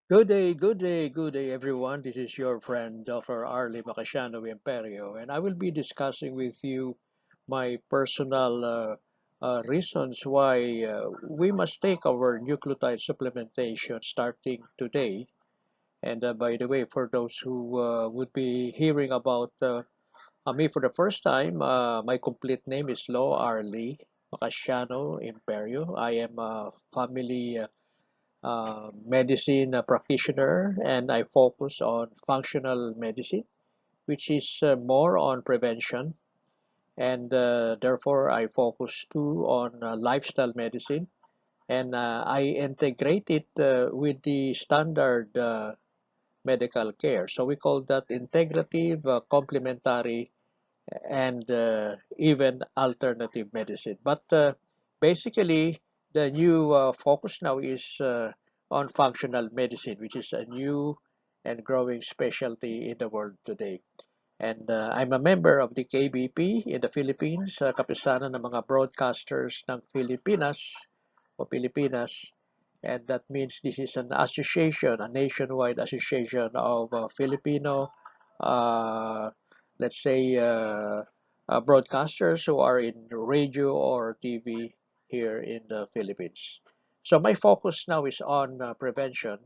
Good day, good day, good day, everyone. This is your friend, Dr. Arlie Macasiano Imperio, and I will be discussing with you my personal reasons why we must take our nucleotide supplementation starting today. And by the way, for those who would be hearing about me for the first time, my complete name is Lo Arlie Macasiano Imperio. I am a family medicine practitioner, and I focus on functional medicine, which is more on prevention. And therefore, I focus too on lifestyle medicine, and I integrate it with the standard medical care. So we call that integrative, complementary, and even alternative medicine. But basically, the new focus now is on functional medicine, which is a new and growing specialty in the world today. And I'm a member of the KBP in the Philippines, kapisanan ng mga broadcasters ng Pilipinas. And that means this is an association, a nationwide association of Filipino, uh, let's say, broadcasters who are in radio or TV here in the Philippines. So my focus now is on prevention,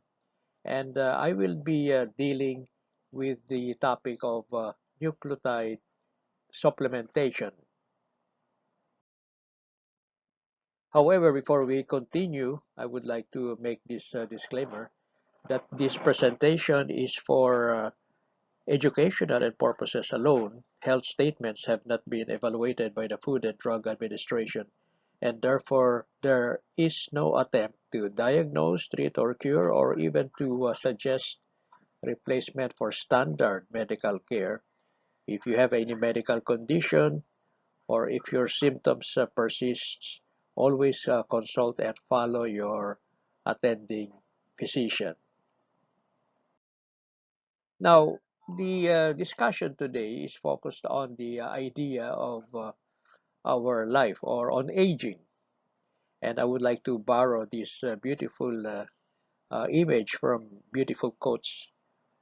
and I will be dealing with the topic of nucleotide supplementation. However, before we continue, I would like to make this disclaimer that this presentation is for educational and purposes alone. Health statements have not been evaluated by the Food and Drug Administration, and therefore there is no attempt to diagnose, treat, or cure, or even to suggest replacement for standard medical care. If you have any medical condition or if your symptoms persist, always consult and follow your attending physician. Now, the discussion today is focused on the idea of our life or on aging. And I would like to borrow this beautiful image from beautiful quotes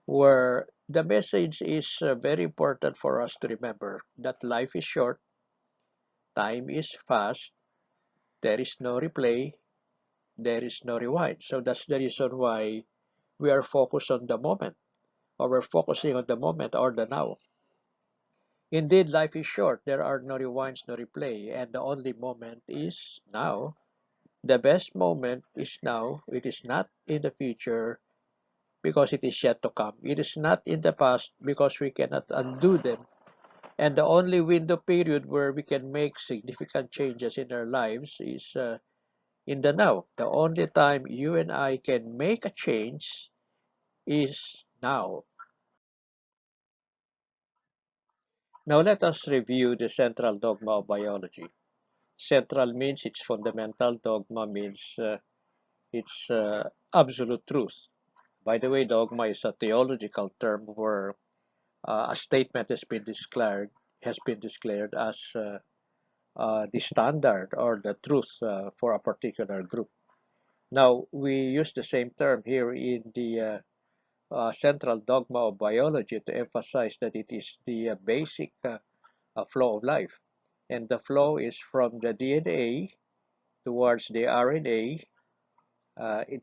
where the message is very important for us to remember that life is short, time is fast, there is no replay, there is no rewind. So that's the reason why we are focused on the moment, or we're focusing on the moment or the now. Indeed, life is short. There are no rewinds, no replay, and the only moment is now. The best moment is now. It is not in the future because it is yet to come. It is not in the past because we cannot undo them. And the only window period where we can make significant changes in our lives is in the now. The only time you and I can make a change is now. Now let us review the central dogma of biology. Central means it's fundamental. Dogma means it's absolute truth. By the way, dogma is a theological term where a statement has been declared as the standard or the truth for a particular group. Now we use the same term here in the central dogma of biology to emphasize that it is the basic flow of life, and the flow is from the DNA towards the RNA,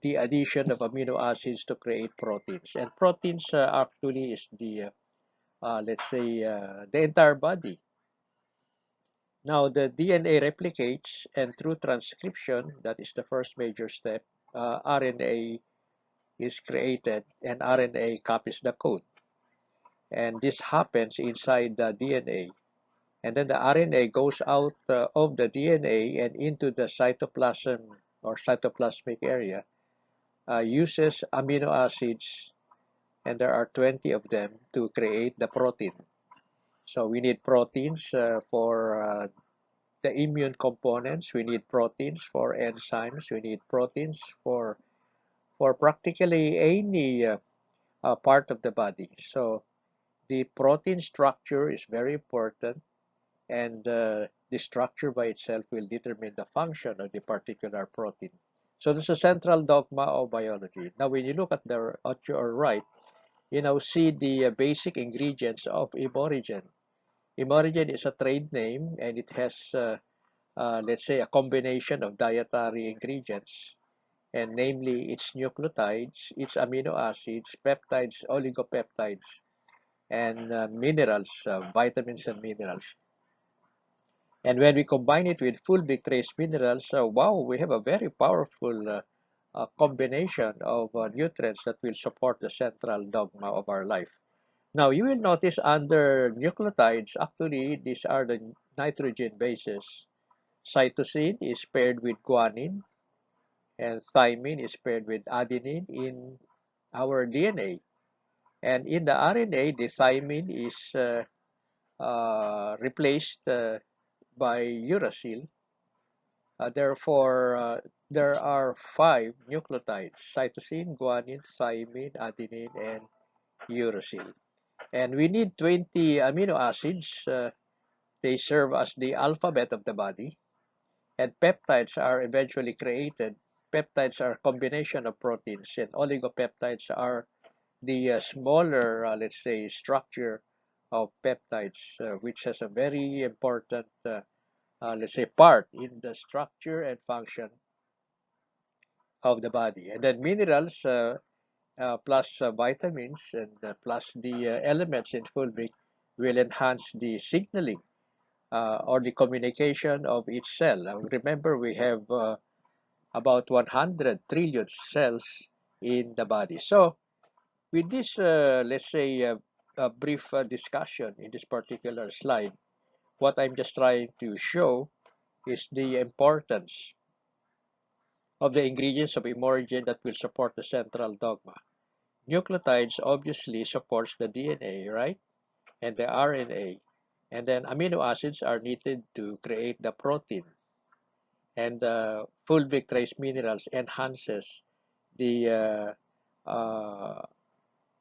the addition of amino acids to create proteins. And proteins actually is the, let's say, the entire body. Now, the DNA replicates, and through transcription, that is the first major step, RNA is created, and RNA copies the code. And this happens inside the DNA. And then the RNA goes out of the DNA and into the cytoplasm or cytoplasmic area, uses amino acids, and there are 20 of them to create the protein. So we need proteins for the immune components. We need proteins for enzymes. We need proteins for practically any part of the body. So the protein structure is very important, and the structure by itself will determine the function of the particular protein. So this is a central dogma of biology. Now, when you look at your right, you now see the basic ingredients of ImuRegen. ImuRegen is a trade name, and it has, let's say, a combination of dietary ingredients, and namely its nucleotides, its amino acids, peptides, oligopeptides, and minerals, vitamins and minerals. And when we combine it with full big trace minerals, wow, we have a very powerful combination of nutrients that will support the central dogma of our life. Now, you will notice under nucleotides, actually, these are the nitrogen bases. Cytosine is paired with guanine, and thymine is paired with adenine in our DNA. And in the RNA, the thymine is replaced by uracil. Therefore, there are five nucleotides: cytosine, guanine, thymine, adenine, and uracil. And we need 20 amino acids. They serve as the alphabet of the body. And peptides are eventually created. Peptides are a combination of proteins, and oligopeptides are the smaller, let's say, structure of peptides, which has a very important, let's say, part in the structure and function of the body. And then minerals plus vitamins and plus the elements in fulvic will enhance the signaling or the communication of each cell. Remember, we have about 100 trillion cells in the body. So, with this, let's say, a brief discussion in this particular slide, what I'm just trying to show is the importance of the ingredients of ImuRegen that will support the central dogma. Nucleotides obviously supports the DNA, right? And the RNA. And then amino acids are needed to create the protein. And fulvic trace minerals enhances the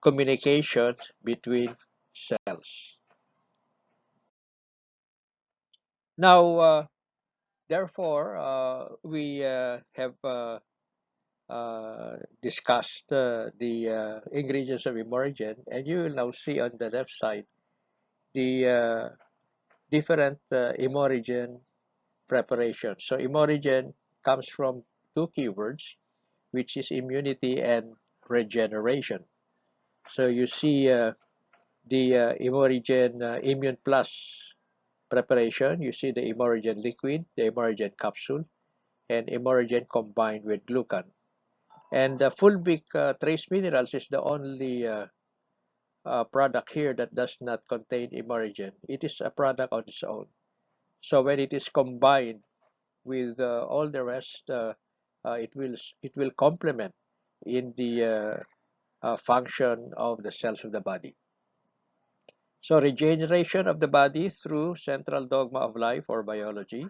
communication between cells. Now, therefore, we have discussed the ingredients of ImuRegen, and you will now see on the left side the different ImuRegen preparations. So ImuRegen comes from two keywords, which is immunity and regeneration. So you see the ImuRegen Immune Plus preparation. You see the ImuRegen liquid, the ImuRegen capsule, and ImuRegen combined with glucan. And the fulvic trace minerals is the only product here that does not contain ImuRegen. It is a product on its own. So when it is combined with all the rest, it will complement in the function of the cells of the body. So regeneration of the body through central dogma of life or biology,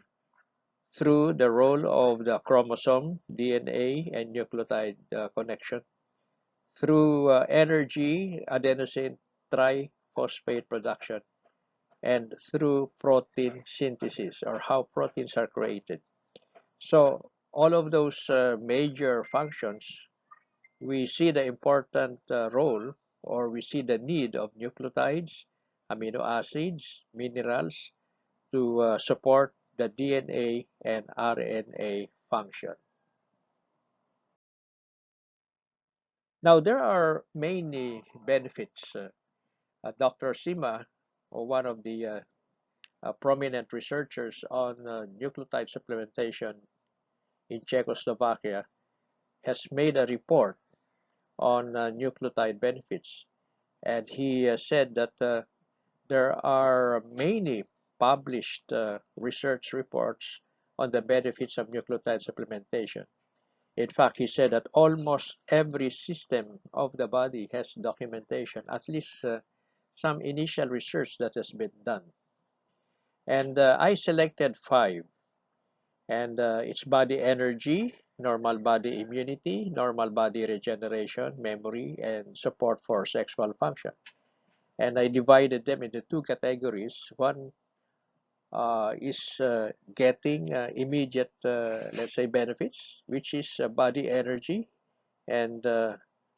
through the role of the chromosome, DNA, and nucleotide connection, through energy, adenosine triphosphate production, and through protein synthesis or how proteins are created. So all of those major functions, we see the important role or we see the need of nucleotides, amino acids, minerals to support the DNA and RNA function. Now, there are many benefits. Dr. Sima, or one of the prominent researchers on nucleotide supplementation in Czechoslovakia, has made a report on nucleotide benefits. And he said that there are many published research reports on the benefits of nucleotide supplementation. In fact, he said that almost every system of the body has documentation, at least some initial research that has been done. And I selected five. And it's body energy, normal body immunity, normal body regeneration, memory, and support for sexual function. And I divided them into two categories. One is getting immediate, let's say, benefits, which is body energy and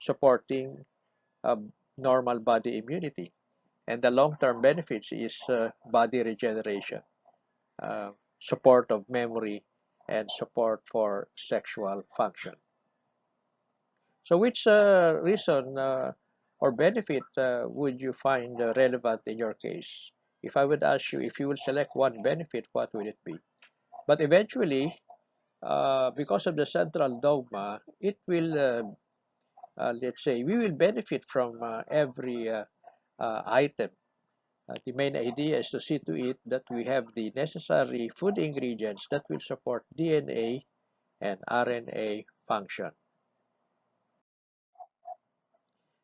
supporting uh, normal body immunity. And the long-term benefits is body regeneration, uh, support of memory, and support for sexual function. So which reason or benefit would you find relevant in your case? If I would ask you, if you will select one benefit, what would it be? But eventually, because of the central dogma, it will, let's say, we will benefit from every item. The main idea is to see to it that we have the necessary food ingredients that will support DNA and RNA function.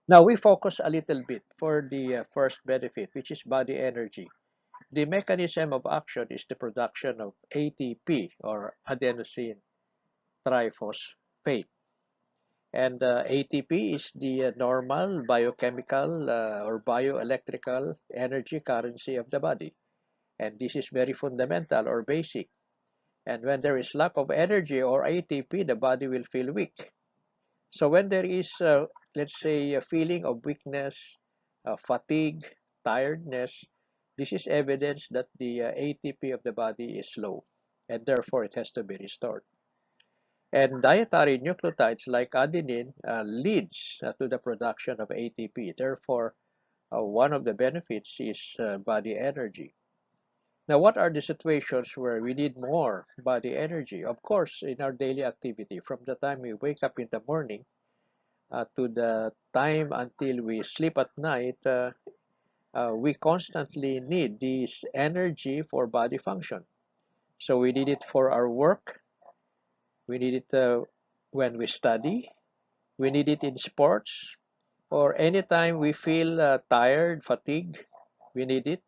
Now we focus a little bit for the first benefit, which is body energy. The mechanism of action is the production of ATP or adenosine triphosphate. And ATP is the normal biochemical or bioelectrical energy currency of the body. And this is very fundamental or basic. And when there is lack of energy or ATP, the body will feel weak. So when there is, let's say, a feeling of weakness, fatigue, tiredness, this is evidence that the ATP of the body is low, and therefore it has to be restored. And dietary nucleotides like adenine leads to the production of ATP. Therefore, one of the benefits is body energy. Now, what are the situations where we need more body energy? Of course, in our daily activity, from the time we wake up in the morning to the time until we sleep at night, we constantly need this energy for body function. So we need it for our work, we need it when we study, we need it in sports, or anytime we feel tired, fatigued, we need it.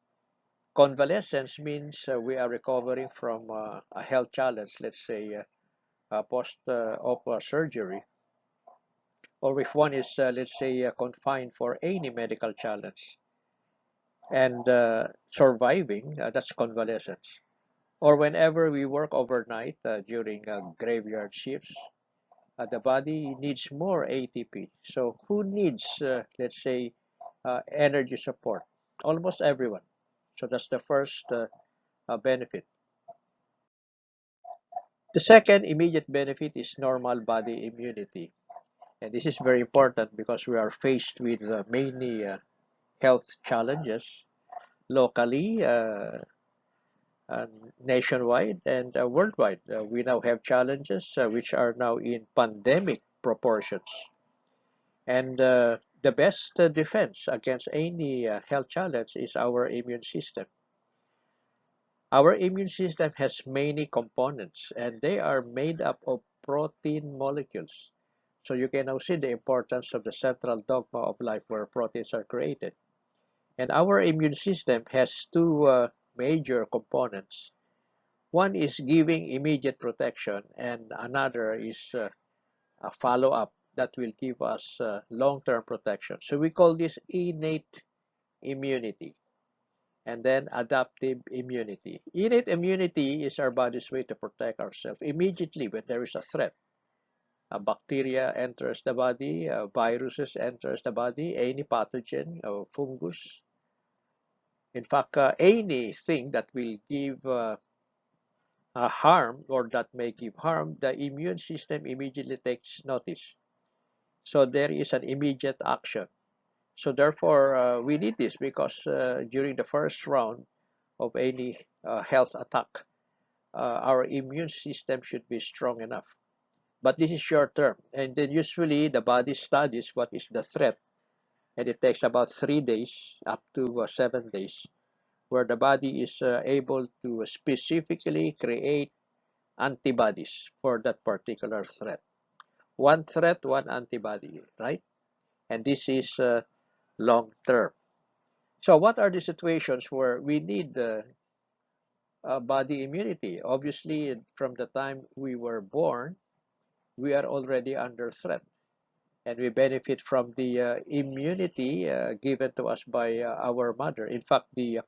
Convalescence means we are recovering from a health challenge, let's say post-op surgery, or if one is, let's say, confined for any medical challenge and surviving, that's convalescence. Or whenever we work overnight during graveyard shifts, the body needs more ATP. So who needs, let's say, energy support? Almost everyone. So that's the first benefit. The second immediate benefit is normal body immunity. And this is very important because we are faced with many health challenges locally, uh, nationwide, and worldwide. We now have challenges which are now in pandemic proportions. And the best defense against any health challenge is our immune system. Our immune system has many components, and they are made up of protein molecules. So you can now see the importance of the central dogma of life where proteins are created. And our immune system has two major components. One is giving immediate protection, and another is a follow-up that will give us long-term protection. So we call this innate immunity and then adaptive immunity. Innate immunity is our body's way to protect ourselves immediately when there is a threat. A bacteria enters the body, viruses enters the body, any pathogen or fungus. In fact, anything that will give harm or that may give harm, the immune system immediately takes notice. So there is an immediate action. So therefore, we need this because during the first round of any health attack, our immune system should be strong enough. But this is short term, and then usually the body studies what is the threat, and it takes about 3 days up to 7 days, where the body is able to specifically create antibodies for that particular threat. One threat, one antibody, right? And this is long term. So, what are the situations where we need body immunity? Obviously, from the time we were born, we are already under threat, and we benefit from the immunity given to us by our mother. In fact, the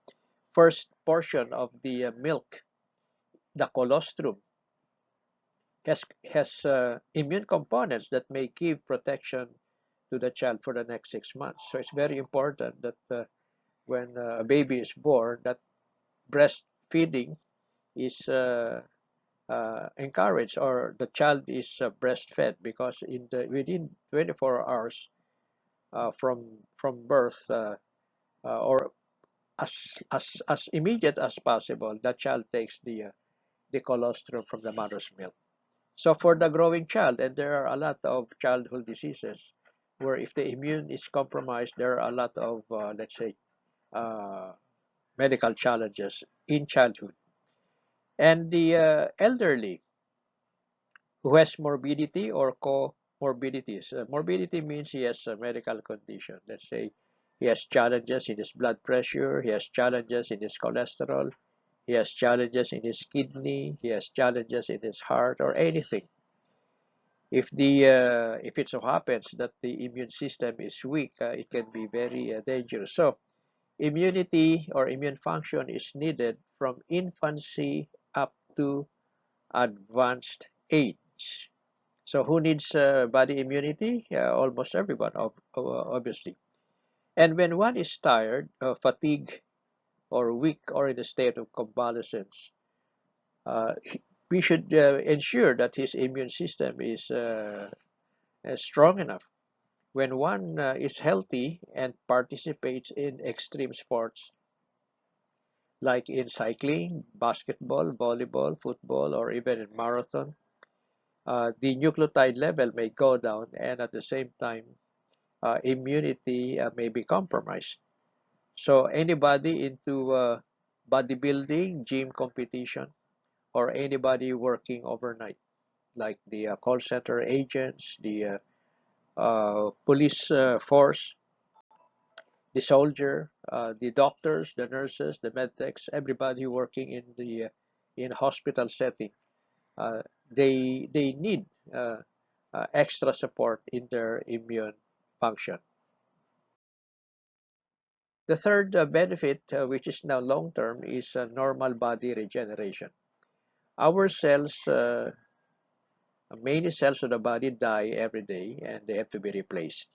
first portion of the milk, the colostrum, has immune components that may give protection to the child for the next 6 months. So it's very important that when a baby is born, that breastfeeding is encouraged, or the child is breastfed, because within 24 hours from birth, or as immediate as possible, the child takes the colostrum from the mother's milk. So for the growing child, and there are a lot of childhood diseases where if the immune is compromised, there are a lot of, let's say, uh, medical challenges in childhood. And the elderly who has morbidity or comorbidities. Morbidity means he has a medical condition. Let's say he has challenges in his blood pressure, he has challenges in his cholesterol, he has challenges in his kidney, he has challenges in his heart, or anything. If it so happens that the immune system is weak, it can be very dangerous. So immunity or immune function is needed from infancy up to advanced age. So who needs body immunity? Almost everyone, obviously. And when one is tired, fatigued, or weak, or in a state of convalescence, uh, we should ensure that his immune system is strong enough. When one is healthy and participates in extreme sports like in cycling, basketball, volleyball, football, or even in marathon, the nucleotide level may go down, and at the same time, immunity may be compromised. So anybody into bodybuilding, gym competition, or anybody working overnight, like the call center agents, the police force, the soldier, the doctors, the nurses, the medtechs, everybody working in hospital setting, uh, they need extra support in their immune function. The third benefit, which is now long term, is normal body regeneration. Our cells, many cells of the body die every day, and they have to be replaced.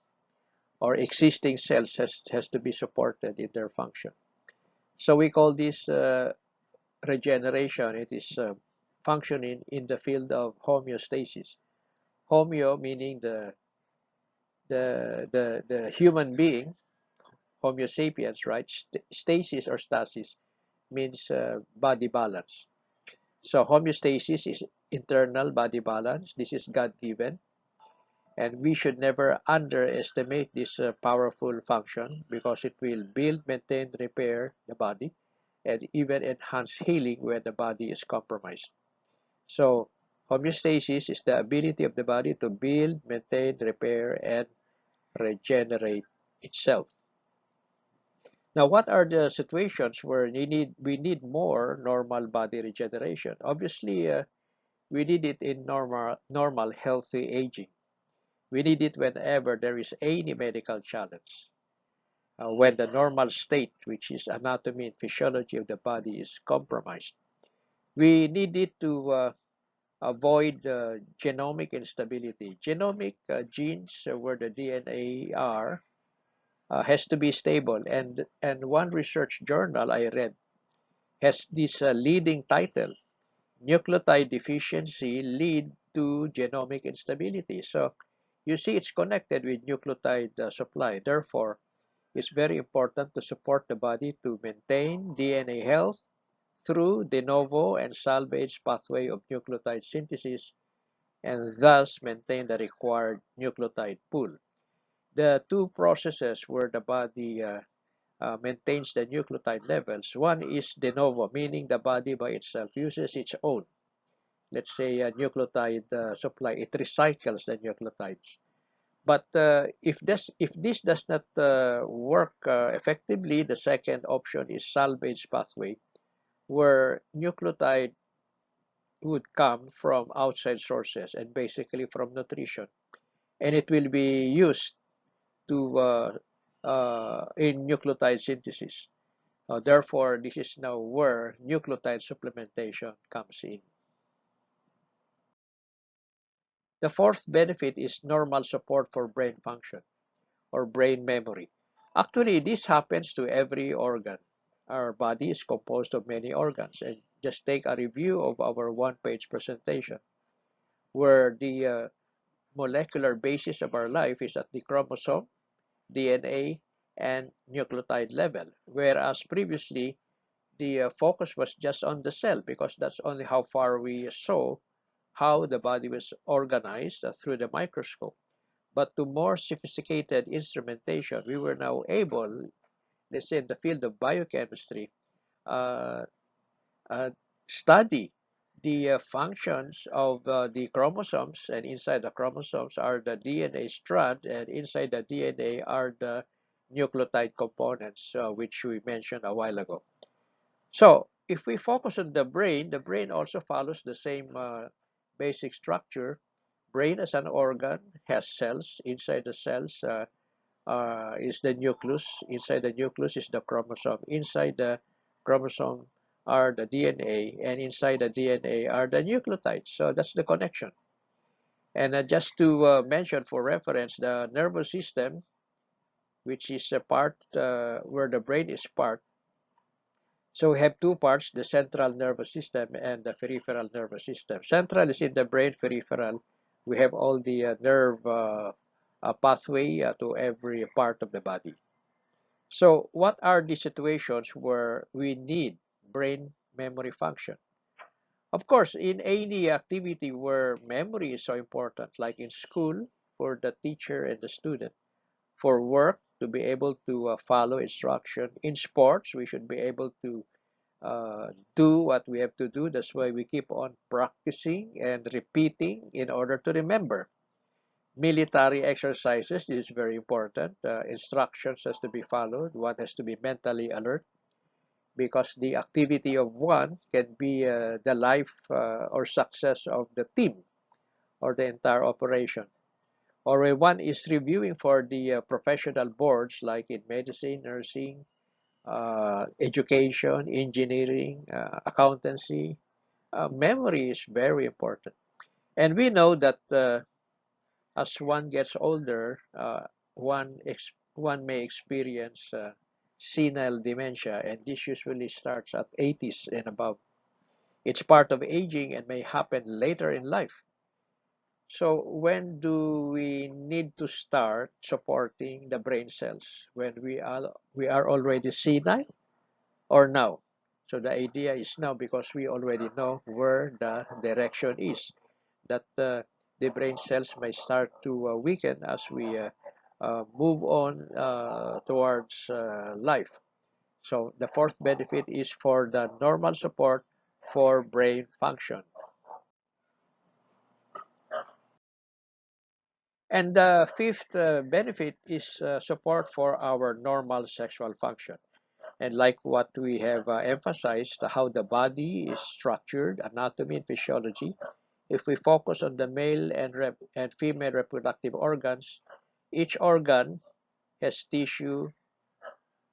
Or existing cells has to be supported in their function. So we call this regeneration. It is functioning in the field of homeostasis. Homeo meaning the human being, Homo sapiens, right? Stasis or stasis means body balance. So homeostasis is internal body balance. This is God-given, and we should never underestimate this powerful function, because it will build, maintain, repair the body, and even enhance healing when the body is compromised. So homeostasis is the ability of the body to build, maintain, repair, and regenerate itself. Now, what are the situations where we need more normal body regeneration? Obviously, we need it in normal healthy aging. We need it whenever there is any medical challenge. When the normal state, which is anatomy and physiology of the body, is compromised. We need it to avoid genomic instability. Genomic genes, where the DNA are, has to be stable. And one research journal I read has this leading title: Nucleotide deficiency lead to genomic instability. So you see, it's connected with nucleotide supply. Therefore, it's very important to support the body to maintain DNA health through de novo and salvage pathway of nucleotide synthesis, and thus maintain the required nucleotide pool. The two processes where the body maintains the nucleotide levels. One is de novo, meaning the body by itself uses its own, let's say, nucleotide supply. It recycles the nucleotides. But if this does not work effectively, the second option is salvage pathway, where nucleotide would come from outside sources, and basically from nutrition, and it will be used to in nucleotide synthesis. Therefore, this is now where nucleotide supplementation comes in. The fourth benefit is normal support for brain function or brain memory. Actually, this happens to every organ. Our body is composed of many organs. And just take a review of our one-page presentation where the molecular basis of our life is at the chromosome, DNA, and nucleotide level. Whereas previously, the focus was just on the cell because that's only how far we saw how the body was organized through the microscope. But to more sophisticated instrumentation, we were now able, let's say in the field of biochemistry, uh, uh, study the functions of the chromosomes, and inside the chromosomes are the DNA strand, and inside the DNA are the nucleotide components, which we mentioned a while ago. So if we focus on the brain also follows the same basic structure. Brain as an organ has cells. Inside the cells is the nucleus. Inside the nucleus is the chromosome. Inside the chromosome are the DNA, and inside the DNA are the nucleotides. So that's the connection. And just to mention for reference, the nervous system, which is a part where the brain is part. So we have two parts, the central nervous system and the peripheral nervous system. Central is in the brain, peripheral. We have all the nerve pathway to every part of the body. So what are the situations where we need brain memory function? Of course, in any activity where memory is so important, like in school for the teacher and the student, for work to be able to follow instruction, in sports we should be able to do what we have to do. That's why we keep on practicing and repeating in order to remember. Military exercises is very important. Instructions has to be followed. One has to be mentally alert because the activity of one can be the life or success of the team or the entire operation. Or when one is reviewing for the professional boards like in medicine, nursing, education, engineering, accountancy, memory is very important. And we know that as one gets older, one may experience senile dementia, and this usually starts at 80s and above. It's part of aging and may happen later in life. So when do we need to start supporting the brain cells? When we are already senile or now? So the idea is now because we already know where the direction is, that the brain cells may start to weaken as we move on towards life. So the fourth benefit is for the normal support for brain function. And the fifth benefit is support for our normal sexual function. And like what we have emphasized, how the body is structured, anatomy and physiology, if we focus on the male and female reproductive organs, each organ has tissue,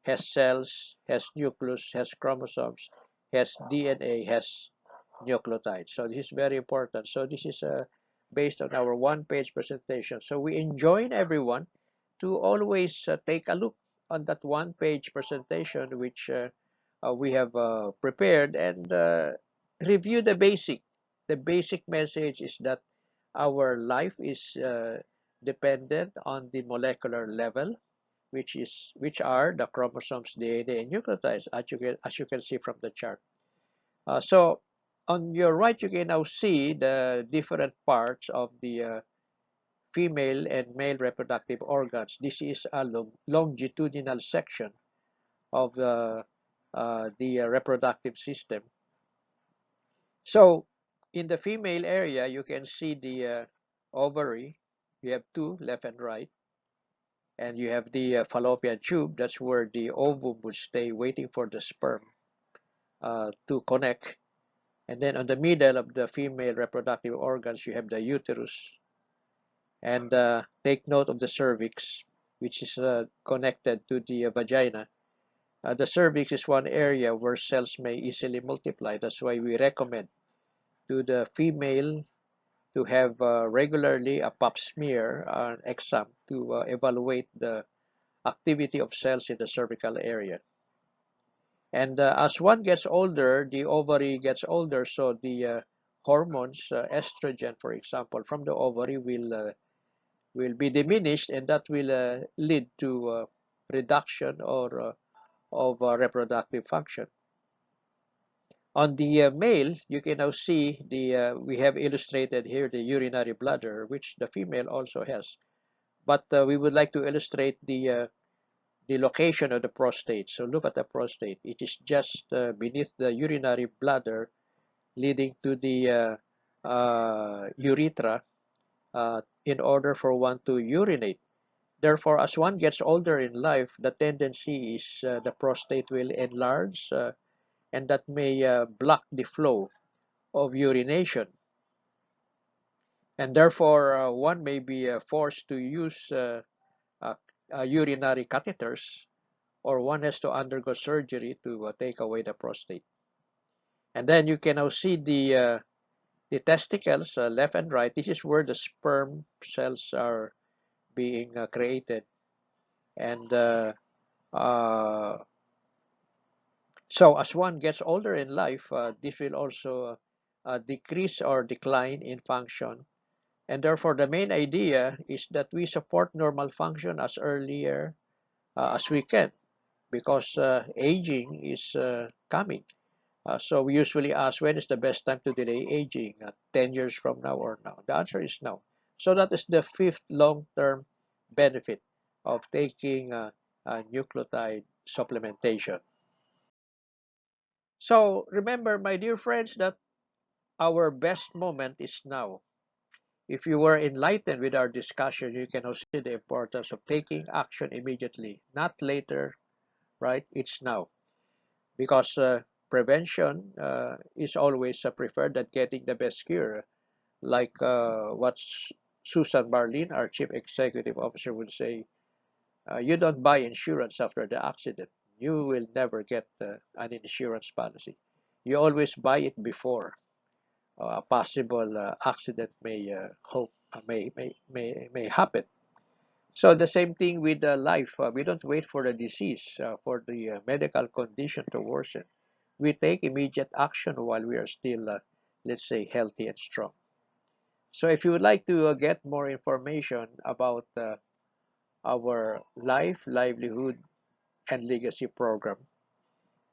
has cells, has nucleus, has chromosomes, has DNA, has nucleotides. So this is very important. So this is based on our one-page presentation. So we enjoin everyone to always take a look on that one-page presentation which we have prepared and review the basic. The basic message is that our life is dependent on the molecular level, which are the chromosomes, DNA, and nucleotides, as you can see from the chart. So on your right, you can now see the different parts of the female and male reproductive organs. This is a longitudinal section of the reproductive system. So in the female area, you can see the ovary. You have two, left and right. And you have the fallopian tube. That's where the ovum would stay waiting for the sperm to connect. And then on the middle of the female reproductive organs, you have the uterus. And take note of the cervix, which is connected to the vagina. The cervix is one area where cells may easily multiply. That's why we recommend to the female to have regularly a pap smear exam to evaluate the activity of cells in the cervical area. And as one gets older, the ovary gets older, so the hormones, estrogen, for example, from the ovary will be diminished, and that will lead to reduction or of reproductive function. On the male, you can now see we have illustrated here the urinary bladder, which the female also has. But we would like to illustrate the location of the prostate. So look at the prostate. It is just beneath the urinary bladder, leading to the urethra in order for one to urinate. Therefore, as one gets older in life, the tendency is the prostate will enlarge, and that may block the flow of urination. And therefore, one may be forced to use uh, urinary catheters, or one has to undergo surgery to take away the prostate. And then you can now see the testicles, left and right. This is where the sperm cells are being created. And uh, so as one gets older in life, this will also decrease or decline in function. And therefore, the main idea is that we support normal function as earlier as we can, because aging is coming. So we usually ask, when is the best time to delay aging? 10 years from now or now? The answer is no. So that is the fifth long-term benefit of taking nucleotide supplementation. So remember, my dear friends, that our best moment is now. If you were enlightened with our discussion, you can also see the importance of taking action immediately, not later, right? It's now. Because prevention is always preferred than getting the best cure. Like what Susan Barlin, our Chief Executive Officer, would say, you don't buy insurance after the accident. You will never get an insurance policy. You always buy it before a possible accident may happen. So the same thing with life. We don't wait for the disease, for the medical condition to worsen. We take immediate action while we are still, let's say, healthy and strong. So if you would like to get more information about our life, livelihood, and legacy program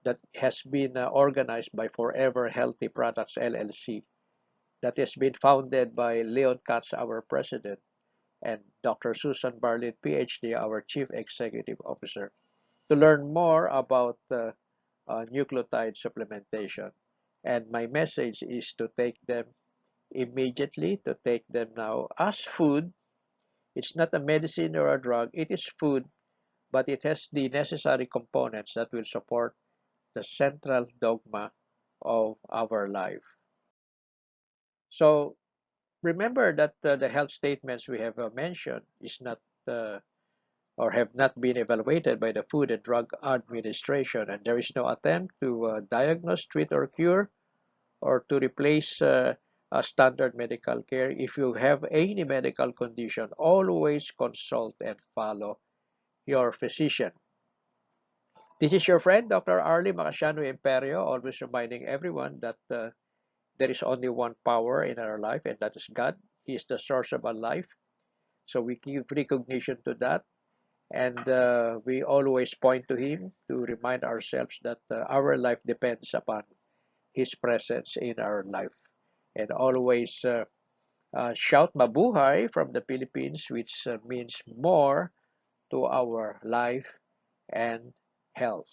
that has been organized by Forever Healthy Products LLC, that has been founded by Leon Katz, our president, and Dr. Susan Bartlett, PhD, our Chief Executive Officer, to learn more about nucleotide supplementation. And my message is to take them immediately, to take them now as food. It's not a medicine or a drug, it is food, but it has the necessary components that will support the central dogma of our life. So remember that the health statements we have mentioned is not or have not been evaluated by the Food and Drug Administration, and there is no attempt to diagnose, treat, or cure, or to replace a standard medical care. If you have any medical condition, always consult and follow your physician. This is your friend, Dr. Arlie Macasiano Imperio, always reminding everyone that there is only one power in our life, and that is God. He is the source of our life. So we give recognition to that, and we always point to Him to remind ourselves that our life depends upon His presence in our life. And always shout mabuhay from the Philippines, which means more to our life and health.